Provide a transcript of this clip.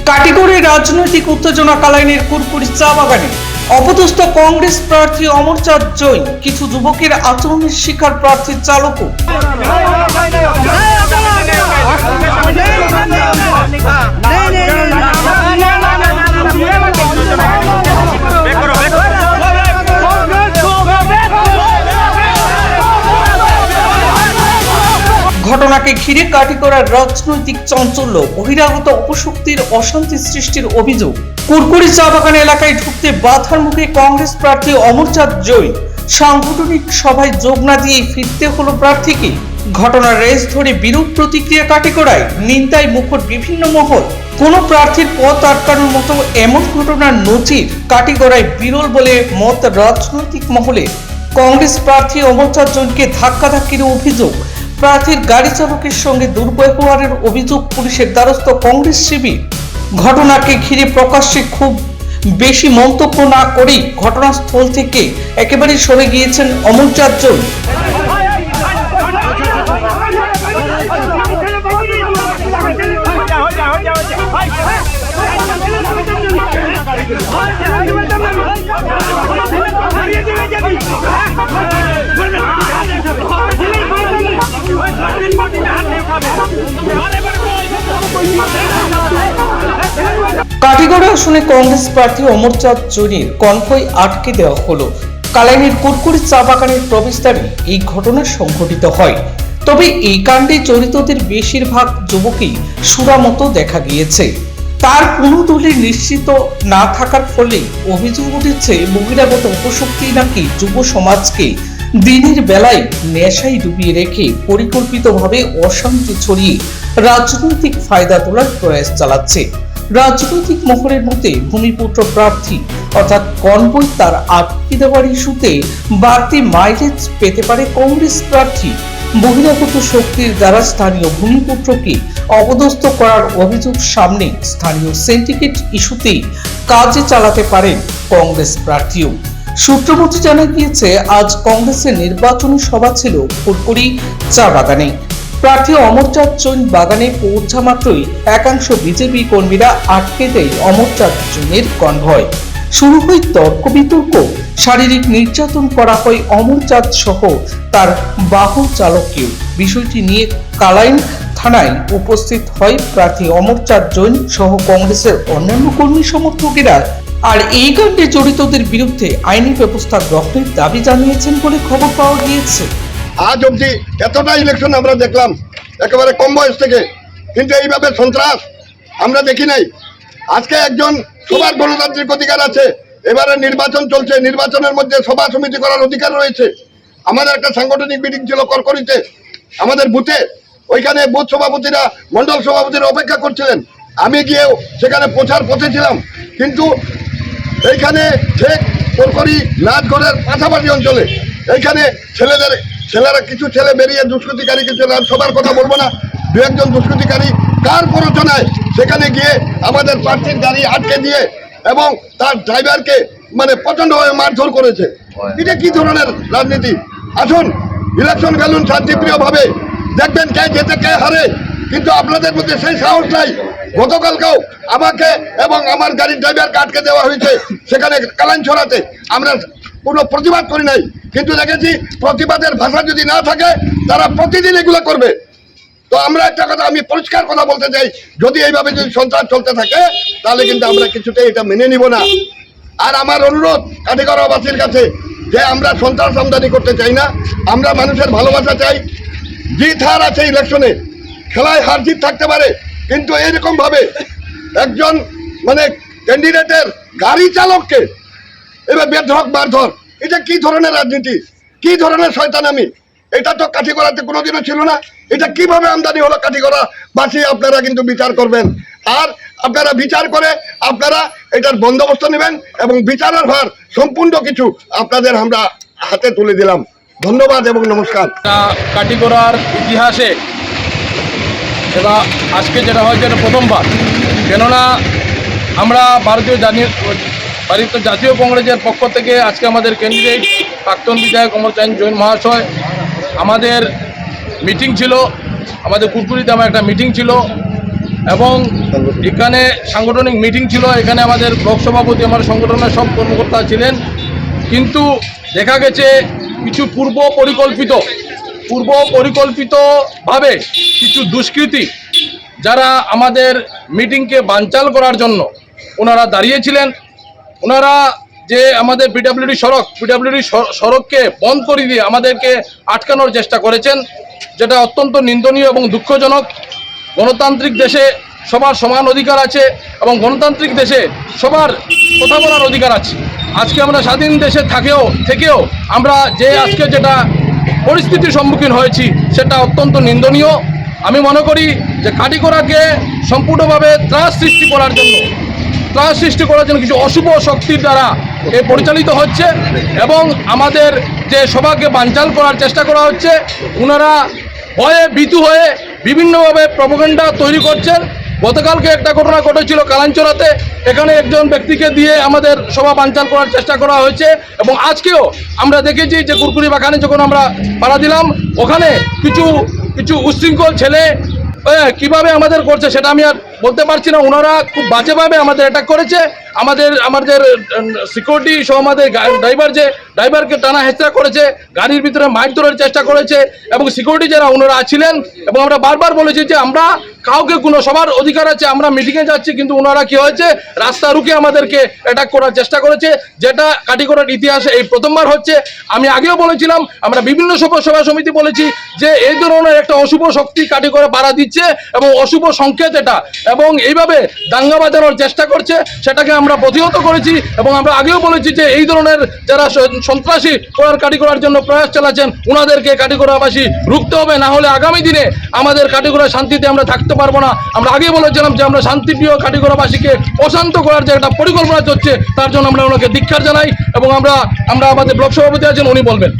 কাটিগড়ে রাজনৈতিক উত্তেজনা কালাইনের কুরকুরি চা বাগানে অপদস্থ কংগ্রেস প্রার্থী অমরচাঁদ জৈন, কিছু যুবকের আচরণের শিকার প্রার্থীর চালকও। ঘটনাকে ঘিরে কাটিগড়ার রাজনৈতিক চাঞ্চল্য, বহিরাগত অপশক্তির অশান্তি সৃষ্টির অভিযোগ। কুরকুরি চা বাগান এলাকায় ঢুকতে বাধার মুখে কংগ্রেস প্রার্থী অমরচাঁদ জৈন। সাংগঠনিক সভায় যোগ না দিয়ে ফিরতে হলো প্রার্থীকে। ঘটনার রেস ধরে বিরূপ প্রতিক্রিয়া কাটিগড়ায়, নিন্দায় মুখর বিভিন্ন মহল। কোন প্রার্থীর পথ আটকানোর মতো এমন ঘটনার নজির কাটিগড়ায় বিরল বলে মত রাজনৈতিক মহলে। কংগ্রেস প্রার্থী অমরচাঁদ জৈনকে ধাক্কাধাক্কির অভিযোগ, প্রার্থীর গাড়ি চালকের সঙ্গে দুর্ব্যবহারের অভিযোগ পুলিশের দ্বারস্থ কংগ্রেস শিবির। ঘটনাকে ঘিরে প্রকাশ্যে খুব বেশি মন্তব্য না করেই ঘটনাস্থল থেকে একেবারে সরে গিয়েছেন অমরচাঁদ জৈন। কাটিগড়া আসনে কংগ্রেস প্রার্থী অমরচাঁদ জৈনের কনভয় আটকে দেওয়া হলো। কালাইনের কুরকুরি চা বাগানের প্রবেশদ্বারে এই ঘটনা সংঘটিত হয়। তবে এই কাণ্ডে জড়িতদের বেশিরভাগ যুবকই সুরামতো দেখা গিয়েছে। তার কোনো দলের নিশ্চিত না থাকার ফলে অভিযোগ উঠেছে বহিরাগত অপশক্তি নাকি যুব সমাজকে দিনের বেলায় নেশায় ডুবিয়ে রেখে পরিকল্পিতভাবে অশান্তি ছড়িয়ে রাজনৈতিক ফায়দা তোলার প্রয়াস চালাচ্ছে। রাজনৈতিক মহলের মতে ভূমিপুত্র প্রার্থী অর্থাৎ কনভয় তার আটকে দেওয়ার ইস্যুতে বাড়তি মাইলেজ পেতে পারে কংগ্রেস প্রার্থী। বহিরাগত শক্তির দ্বারা স্থানীয় ভূমিপুত্রকে অপদস্থ করার অভিযোগ সামনে স্থানীয় সিন্ডিকেট ইস্যুতেই কাজে চালাতে পারেন কংগ্রেস প্রার্থীও। সূত্রমতে জানা গিয়েছে, আজ কংগ্রেসের নির্বাচনী সভা ছিল কুরকুরি চা বাগানে। প্রার্থী অমরচাঁদ জৈন বাগানে পৌঁছা মাত্রই একাংশ বিজেপি কর্মীরা আটকে দেয় অমরচাঁদ জৈনের কনভয়। শুরু হয় তর্ক বিতর্ক, শারীরিক নির্যাতন করা হয় অমরচাঁদ সহ তার বাহন চালককেও। বিষয়টি নিয়ে কালাইন থানায় উপস্থিত হয় প্রার্থী অমরচাঁদ জৈন সহ কংগ্রেসের অন্যান্য কর্মী সমর্থকেরা। আর এই কাণ্ডে জড়িতদের বিরুদ্ধে আইনি ব্যবস্থা গ্রহণের দাবি জানিয়েছেন বলে খবর পাওয়া গিয়েছে। আজ অবধি এতটা ইলেকশন আমরা দেখলাম একেবারে কম বয়স থেকে, কিন্তু এইভাবে সন্ত্রাস আমরা দেখি নাই। আজকে একজন সবার গণতান্ত্রিক অধিকার আছে, এবারে নির্বাচন চলছে, নির্বাচনের মধ্যে সভা সমিতি করার অধিকার রয়েছে। আমাদের একটা সাংগঠনিক মিটিং ছিল করকরিতে, আমাদের বুথে, ওইখানে বুথ সভাপতিরা মন্ডল সভাপতিরা অপেক্ষা করছিলেন। আমি গিয়েও সেখানে পৌঁছার পথে ছিলাম, কিন্তু এইখানে ঠিক করকরি নাচঘরের পাশাপাশি অঞ্চলে এইখানে ছেলেরা কিছু ছেলে বেরিয়ে দুষ্কৃতিকারী, কিছু সবার কথা বলবো না, দু একজন দুষ্কৃতিকারী কার প্ররোচনায় সেখানে গিয়ে আমাদের প্রার্থীর গাড়ি আটকে দিয়ে এবং তার ড্রাইভারকে প্রচন্ডভাবে মারধর করেছে। এটা কি ধরনের রাজনীতি? আসুন ইলেকশন খেলুন শান্তিপ্রিয়ভাবে, দেখবেন কে জেতে কে হারে, কিন্তু আপনাদের মধ্যে সেই সাহস নাই। গতকালকেও আমাকে এবং আমার গাড়ির ড্রাইভারকে আটকে দেওয়া হয়েছে সেখানে কালাইন ছড়াতে। আমরা কোনো প্রতিবাদ করি নাই, কিন্তু দেখেছি প্রতিবাদের ভাষা যদি না থাকে তারা প্রতিদিন এগুলো করবে। তো আমরা একটা কথা, আমি পরিষ্কার কথা বলতে চাই, যদি এইভাবে যদি সন্ত্রাস চলতে থাকে তাহলে কিন্তু আমরা কিছুতেই এটা মেনে নিব না। আর আমার অনুরোধ কাটিগড়াবাসীর কাছে যে আমরা সন্ত্রাস আমদানি করতে চাই না, আমরা মানুষের ভালোবাসা চাই। জিত হার আছে ইলেকশনে, খেলায় হার জিত থাকতে পারে, কিন্তু এইরকম ভাবে একজন ক্যান্ডিডেটের গাড়ি চালককে এবার বেধড়ক মারধর, এটা কি ধরনের রাজনীতি, কি ধরনের শয়তানামি? এটা তো কাঠিগড়াতে কোনোদিনও ছিল না। এটা কিভাবে আমদানি হলো কাঠিগড়াবাসী? আপনারা কিন্তু বিচার করবেন, আর আপনারা বিচার করে আপনারা এটার বন্দোবস্ত নেবেন এবং বিচারের ভার সম্পূর্ণ কিছু আপনাদের আমরা হাতে তুলে দিলাম। ধন্যবাদ এবং নমস্কার। কাঠিগড়ার ইতিহাসে এবার আজকে যেটা হয়েছে এটা প্রথমবার, কেননা আমরা ভারতীয় জাতীয় কংগ্রেসের পক্ষ থেকে আজকে আমাদের ক্যান্ডিডেট প্রাক্তন বিধায়ক অমরচাঁদ জৈন মহাশয়, আমাদের মিটিং ছিল, আমাদের কুরকুরিতে আমার একটা মিটিং ছিল। এবং এখানে সাংগঠনিক মিটিং ছিল, এখানে আমাদের ব্লক সভাপতি, আমার সংগঠনের সব কর্মকর্তা ছিলেন। কিন্তু দেখা গেছে কিছু পূর্ব পরিকল্পিতভাবে কিছু দুষ্কৃতী যারা আমাদের মিটিংকে বানচাল করার জন্য ওনারা দাঁড়িয়েছিলেন। ওনারা যে আমাদের পিডব্লিউডি সড়ককে বন্ধ করে দিয়ে আমাদেরকে আটকানোর চেষ্টা করেছেন, যেটা অত্যন্ত নিন্দনীয় এবং দুঃখজনক। গণতান্ত্রিক দেশে সবার সমান অধিকার আছে এবং গণতান্ত্রিক দেশে সবার কথা বলার অধিকার আছে। আজকে আমরা স্বাধীন দেশে থেকেও আমরা আজকে যেটা পরিস্থিতির সম্মুখীন হয়েছি সেটা অত্যন্ত নিন্দনীয়। আমি মনে করি যে কাটিগড়াকে সম্পূর্ণভাবে ত্রাস সৃষ্টি করার জন্য কিছু অশুভ শক্তির দ্বারা এ পরিচালিত হচ্ছে এবং আমাদের যে সভাকে বানচাল করার চেষ্টা করা হচ্ছে। ওনারা ভয়ে ভীতু হয়ে বিভিন্নভাবে প্রপাগান্ডা তৈরি করছেন। গতকালকে একটা ঘটনা ঘটেছিল কালাঞ্চরাতে, এখানে একজন ব্যক্তিকে দিয়ে আমাদের সভা বানচাল করার চেষ্টা করা হয়েছে এবং আজকেও আমরা দেখেছি যে কুরকুরি বাগানে যখন আমরা পাড়া দিলাম, ওখানে কিছু উচ্ছৃঙ্খল ছেলে কিভাবে আমাদের করছে সেটা আমি আর বলতে পারছি না। ওনারা খুব বাজেভাবে আমাদের অ্যাটাক করেছে। আমাদের সিকিউরিটি সহ আমাদের ড্রাইভারকে টানা হেঁচড়া করেছে, গাড়ির ভিতরে মারধরের চেষ্টা করেছে এবং সিকিউরিটি যারা ওনারা ছিলেন। এবং আমরা বারবার বলেছি যে আমরা কাউকে সবার অধিকার আছে, আমরা মিটিংয়ে যাচ্ছি, কিন্তু ওনারা কি হয়েছে রাস্তা রুখে আমাদেরকে অ্যাটাক করার চেষ্টা করেছে, যেটা কাটিগড়ার ইতিহাসে এই প্রথমবার হচ্ছে। আমি আগেও বলেছিলাম, আমরা বিভিন্ন সভা সমিতি বলেছি যে এই ধরনের একটা অশুভ শক্তি কাটিগড়ে বাড়া দিচ্ছে এবং অশুভ সংকেত এটা, এবং এইভাবে দাঙ্গা বাজানোর চেষ্টা করছে, সেটাকে আমরা প্রতিহত করেছি। এবং আমরা আগেও বলেছি যে এই ধরনের যারা সন্ত্রাসী কাটিগড়ার জন্য প্রয়াস চালাচ্ছেন ওনাদেরকে কাটিগড়াবাসী রুখতে হবে, না হলে আগামী দিনে আমাদের কাটিগড়া শান্তিতে আমরা থাকতে পারবো না। আমরা আগেই বলেছিলাম যে আমরা শান্তিপ্রিয় কাটিগড়াবাসীকে অশান্ত করার যে একটা পরিকল্পনা চলছে তার জন্য আমরা ওনাকে ধিক্কার জানাই এবং আমরা আমাদের ব্লক সভাপতি আছেন, উনি বলবেন।